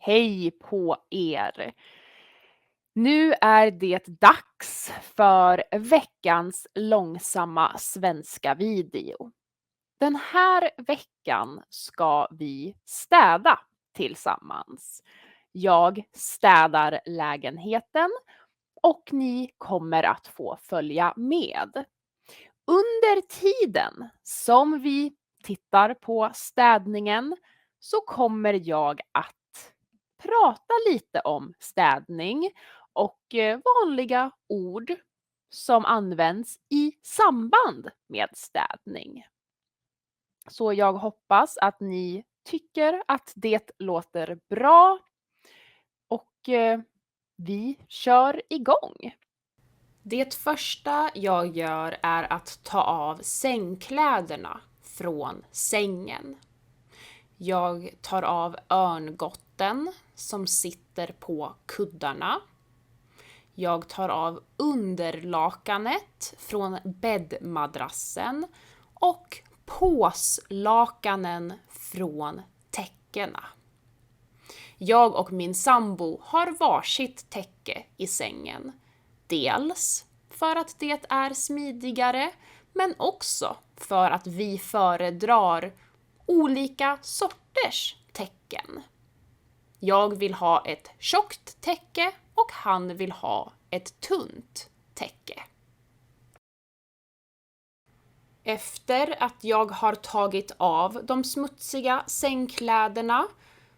Hej på er! Nu är det dags för veckans långsamma svenska video. Den här veckan ska vi städa tillsammans. Jag städar lägenheten och ni kommer att få följa med. Under tiden som vi tittar på städningen så kommer jag att prata lite om städning och vanliga ord som används i samband med städning. Så jag hoppas att ni tycker att det låter bra och vi kör igång. Det första jag gör är att ta av sängkläderna från sängen. Jag tar av örngotten som sitter på kuddarna. Jag tar av underlakanet från bäddmadrassen och påslakanen från täckena. Jag och min sambo har varsitt täcke i sängen. Dels för att det är smidigare, men också för att vi föredrar olika sorters täcken. Jag vill ha ett tjockt täcke och han vill ha ett tunt täcke. Efter att jag har tagit av de smutsiga sängkläderna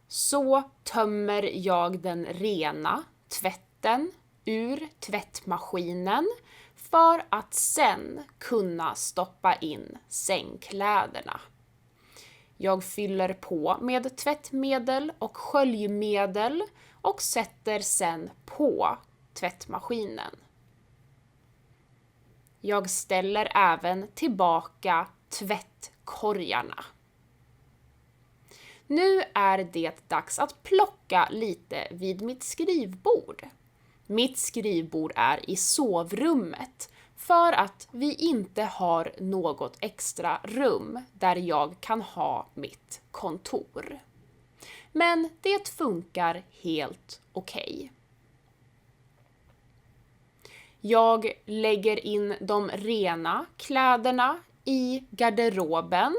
så tömmer jag den rena tvätten ur tvättmaskinen för att sen kunna stoppa in sängkläderna. Jag fyller på med tvättmedel och sköljmedel och sätter sen på tvättmaskinen. Jag ställer även tillbaka tvättkorgarna. Nu är det dags att plocka lite vid mitt skrivbord. Mitt skrivbord är i sovrummet för att vi inte har något extra rum där jag kan ha mitt kontor. Men det funkar helt okej. Jag lägger in de rena kläderna i garderoben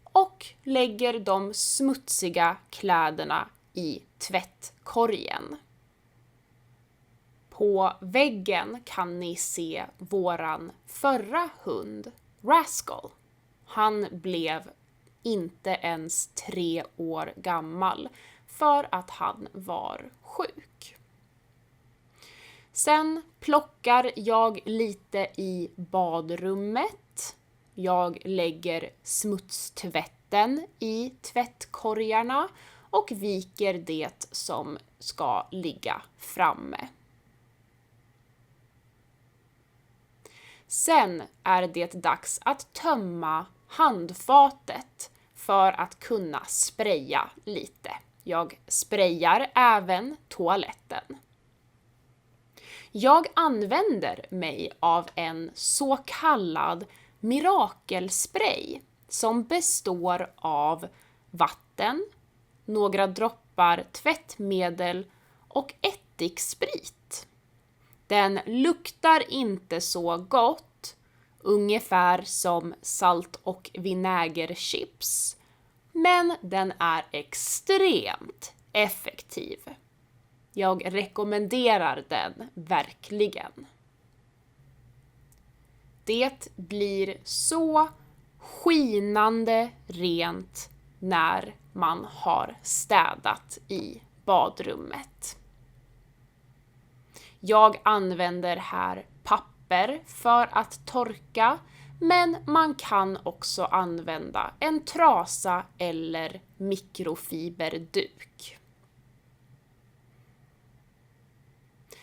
och lägger de smutsiga kläderna i tvättkorgen. På väggen kan ni se våran förra hund, Rascal. Han blev inte ens 3 år gammal för att han var sjuk. Sen plockar jag lite i badrummet. Jag lägger smutstvätten i tvättkorgarna och viker det som ska ligga framme. Sen är det dags att tömma handfatet för att kunna spraya lite. Jag sprayar även toaletten. Jag använder mig av en så kallad mirakelspray som består av vatten, några droppar tvättmedel och ättiksprit. Den luktar inte så gott, ungefär som salt- och vinägerchips, men den är extremt effektiv. Jag rekommenderar den verkligen. Det blir så skinande rent när man har städat i badrummet. Jag använder här papper för att torka, men man kan också använda en trasa eller mikrofiberduk.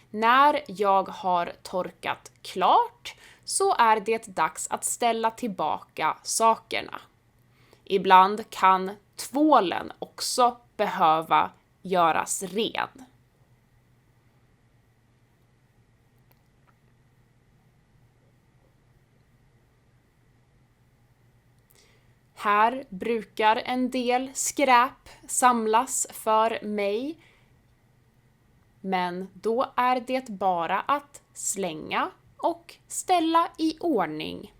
När jag har torkat klart så är det dags att ställa tillbaka sakerna. Ibland kan tvålen också behöva göras ren. Här brukar en del skräp samlas för mig men då är det bara att slänga och ställa i ordning.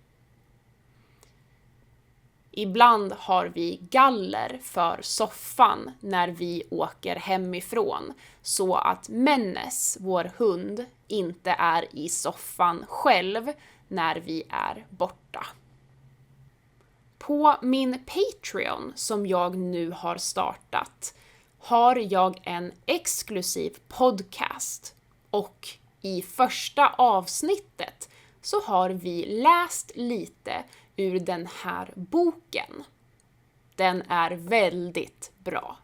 Ibland har vi galler för soffan när vi åker hemifrån så att Mennes, vår hund, inte är i soffan själv när vi är borta. På min Patreon som jag nu har startat har jag en exklusiv podcast och i första avsnittet så har vi läst lite ur den här boken. Den är väldigt bra.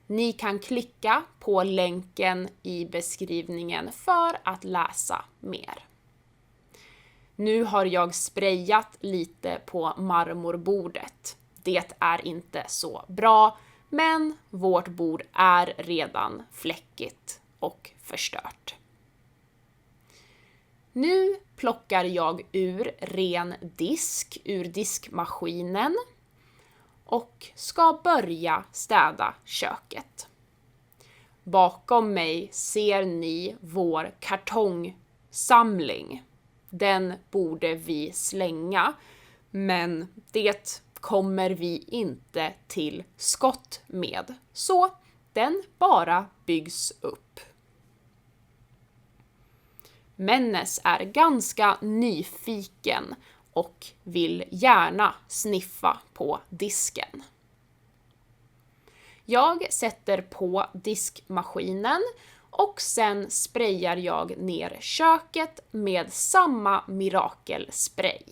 Ni kan klicka på länken i beskrivningen för att läsa mer. Nu har jag sprayat lite på marmorbordet. Det är inte så bra, men vårt bord är redan fläckigt och förstört. Nu plockar jag ur ren disk ur diskmaskinen och ska börja städa köket. Bakom mig ser ni vår kartongsamling. Den borde vi slänga, men det kommer vi inte till skott med, så den bara byggs upp. Mennes är ganska nyfiken och vill gärna sniffa på disken. Jag sätter på diskmaskinen och sen sprayar jag ner köket med samma mirakelspray.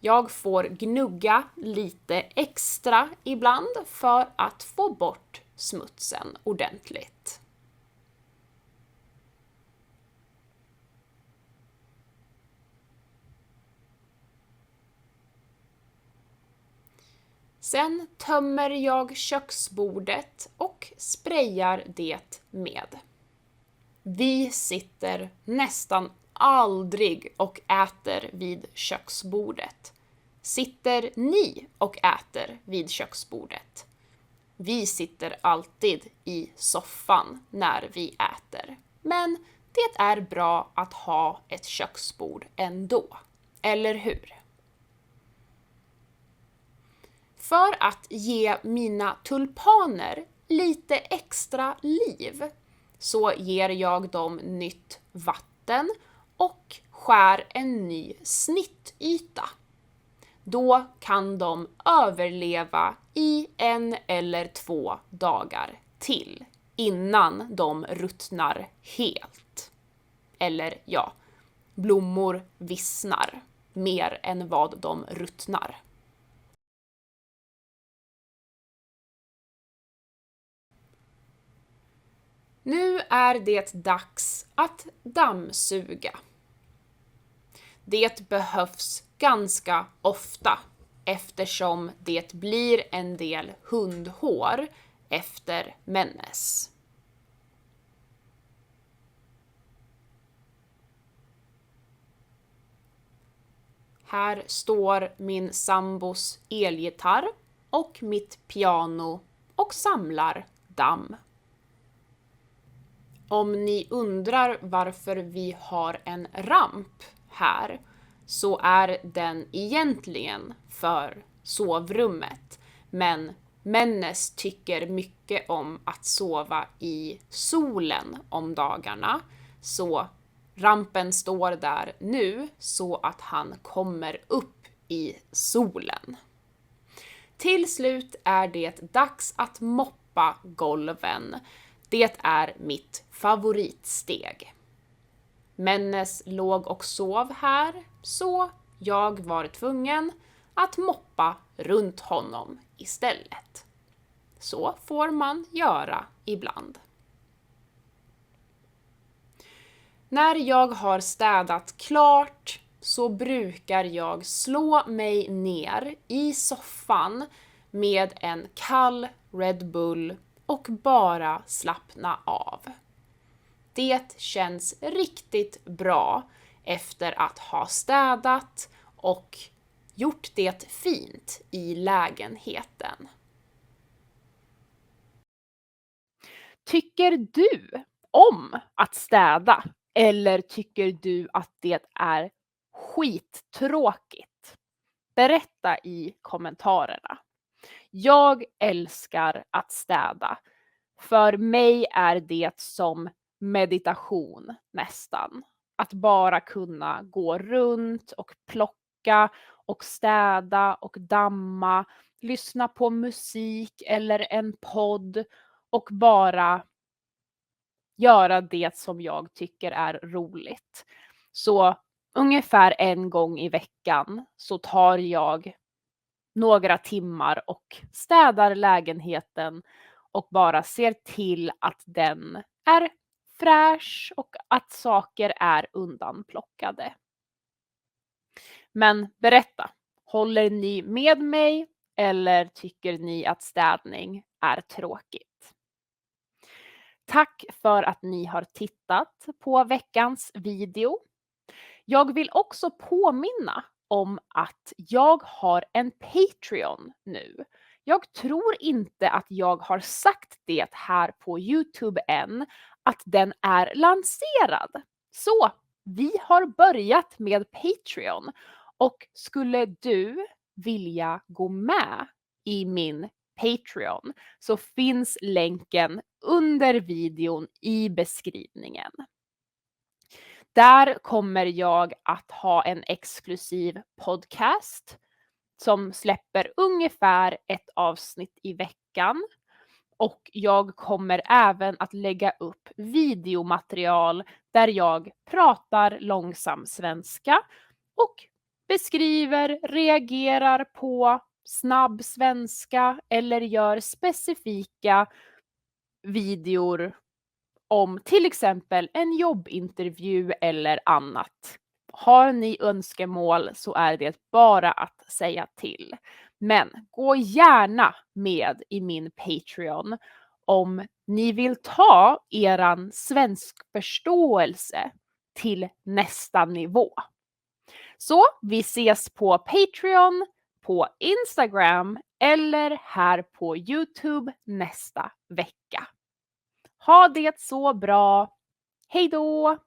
Jag får gnugga lite extra ibland för att få bort smutsen ordentligt. Sen tömmer jag köksbordet och sprayar det med. Vi sitter nästan aldrig och äter vid köksbordet. Sitter ni och äter vid köksbordet? Vi sitter alltid i soffan när vi äter. Men det är bra att ha ett köksbord ändå, eller hur? För att ge mina tulpaner lite extra liv så ger jag dem nytt vatten och skär en ny snittyta. Då kan de överleva i 1 eller 2 dagar till innan de ruttnar helt. Eller ja, blommor vissnar mer än vad de ruttnar. Nu är det dags att dammsuga. Det behövs ganska ofta eftersom det blir en del hundhår efter Mennes. Här står min sambos elgitarr och mitt piano och samlar damm. Om ni undrar varför vi har en ramp här så är den egentligen för sovrummet, men Mennes tycker mycket om att sova i solen om dagarna, så rampen står där nu så att han kommer upp i solen. Till slut är det dags att moppa golven. Det är mitt favoritsteg. Mennes låg och sov här, så jag var tvungen att moppa runt honom istället. Så får man göra ibland. När jag har städat klart så brukar jag slå mig ner i soffan med en kall Red Bull och bara slappna av. Det känns riktigt bra efter att ha städat och gjort det fint i lägenheten. Tycker du om att städa eller tycker du att det är skittråkigt? Berätta i kommentarerna. Jag älskar att städa. För mig är det som meditation nästan. Att bara kunna gå runt och plocka och städa och damma, lyssna på musik eller en podd och bara göra det som jag tycker är roligt. Så ungefär en gång i veckan så tar jag några timmar och städar lägenheten och bara ser till att den är fräsch och att saker är undanplockade. Men berätta, håller ni med mig eller tycker ni att städning är tråkigt? Tack för att ni har tittat på veckans video. Jag vill också påminna om att jag har en Patreon nu. Jag tror inte att jag har sagt det här på YouTube än, att den är lanserad. Så vi har börjat med Patreon och skulle du vilja gå med i min Patreon så finns länken under videon i beskrivningen. Där kommer jag att ha en exklusiv podcast som släpper ungefär ett avsnitt i veckan. Och jag kommer även att lägga upp videomaterial där jag pratar långsam svenska och beskriver, reagerar på snabb svenska eller gör specifika videor om till exempel en jobbintervju eller annat. Har ni önskemål så är det bara att säga till. Men gå gärna med i min Patreon om ni vill ta eran svenskförståelse till nästa nivå. Så vi ses på Patreon, på Instagram eller här på YouTube nästa vecka. Ha det så bra! Hej då!